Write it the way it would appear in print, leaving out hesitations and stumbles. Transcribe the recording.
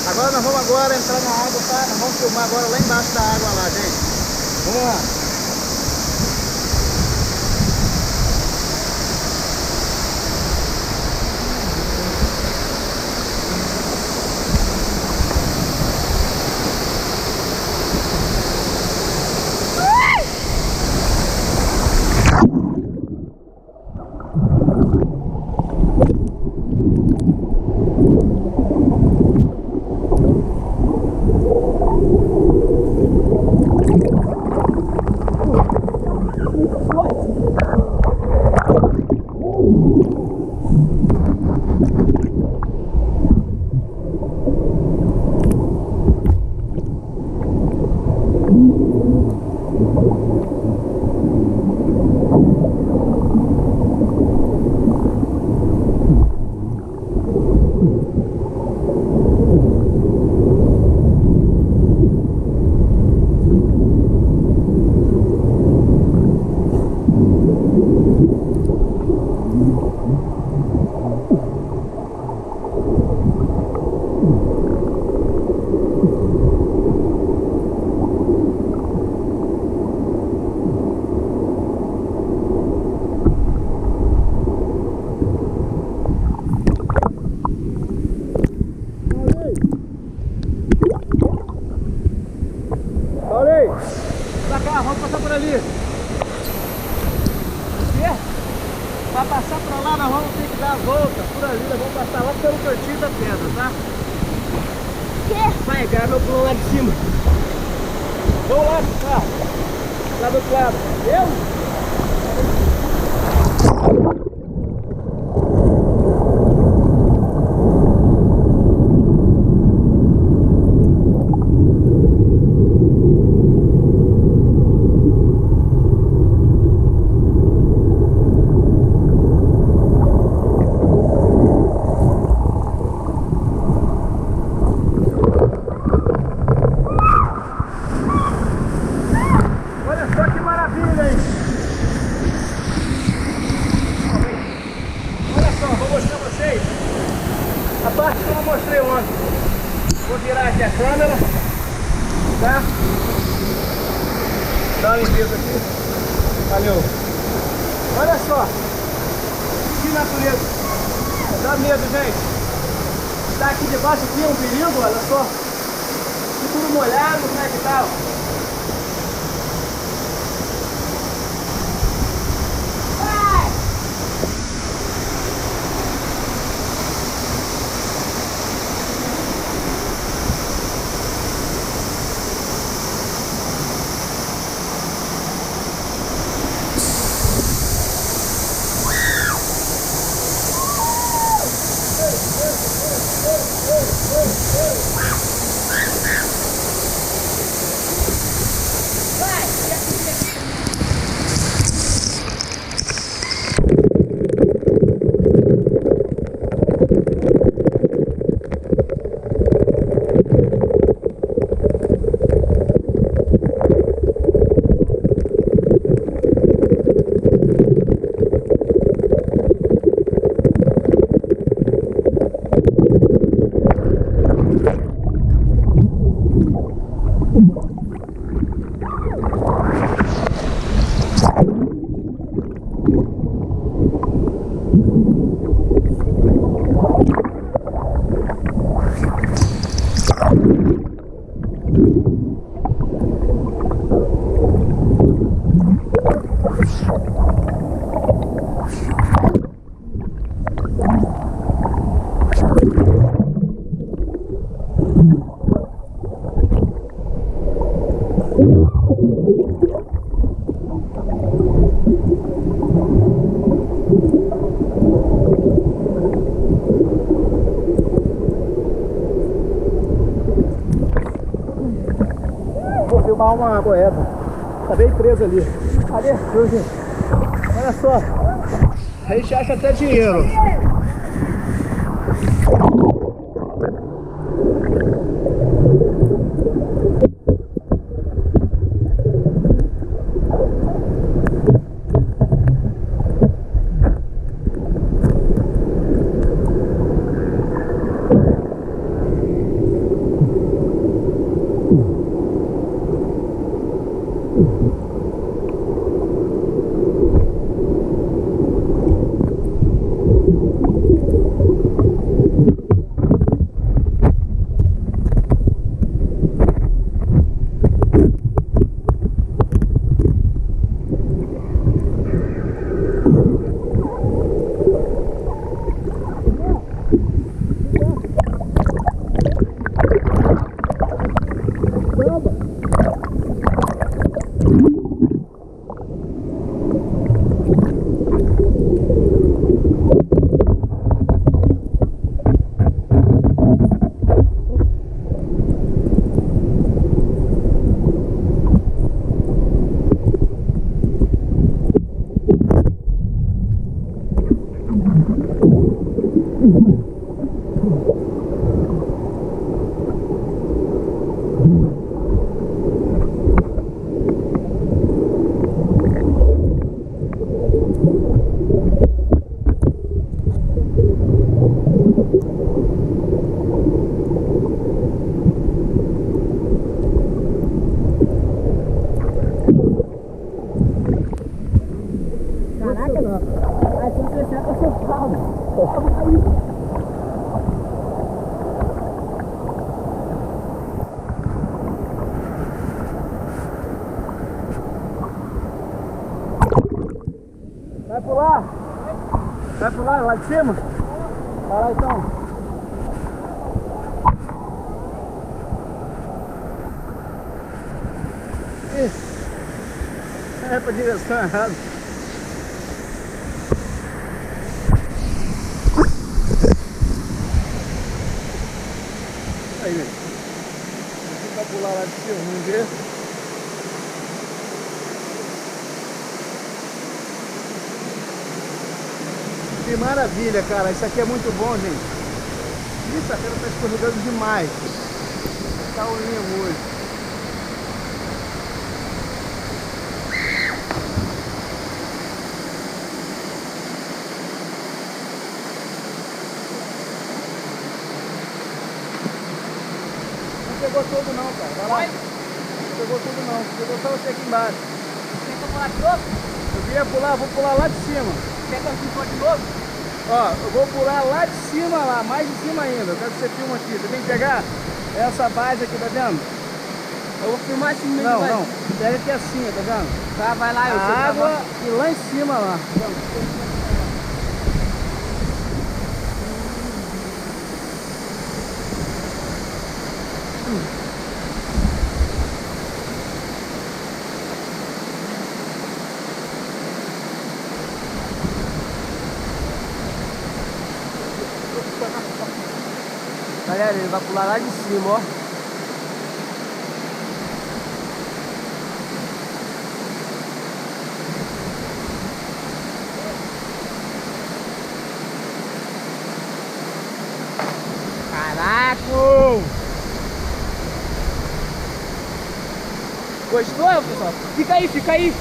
Agora nós vamos entrar na água, tá? Nós vamos filmar agora lá embaixo da água lá, gente. Vamos lá. Pra cá, vamos passar por ali. Para passar pra lá, nós vamos ter que dar a volta por ali. Nós vamos passar lá pelo cantinho da pedra, tá? Vai, cara, meu pulão lá de cima. Vamos lá, cara. Lá do outro lado. Eu? A parte que eu não mostrei ontem. Vou virar aqui a câmera, tá? Dá uma limpeza aqui. Valeu. Olha só. Que natureza. Dá medo, gente. Tá aqui debaixo aqui é um perigo, olha só. Aqui tudo molhado, como é que tá? Vou filmar uma boeda. Tá bem presa ali. Cadê? Olha só. A gente acha até dinheiro. Caraca, não. Aí se você senta, você calma. Vai pular? Vai pular lá de cima? Vai lá então. É pra direção errada. Aí, gente. Aqui vai pular lá de cima, vamos ver. Que maravilha, cara. Isso aqui é muito bom, gente. Isso, a pedra tá escorregando demais. Tá o linho hoje. Não pegou todo não, cara. Vai lá. Não pegou tudo não. Pegou só você aqui embaixo. Quer pular de novo? Eu queria pular, vou pular lá de cima. Quer que eu filme de novo? Ó, eu vou pular lá de cima, lá, mais de cima ainda. Eu quero que você filme aqui. Você tem que pegar essa base aqui, tá vendo? Eu vou filmar assim mesmo. Não, não. Pega aqui assim, tá vendo? Tá, vai lá, eu sei A água gravar. e lá em cima, lá. Galera, ele vai pular lá de cima, ó. Caraca! Gostou, pessoal? Fica aí, fica aí.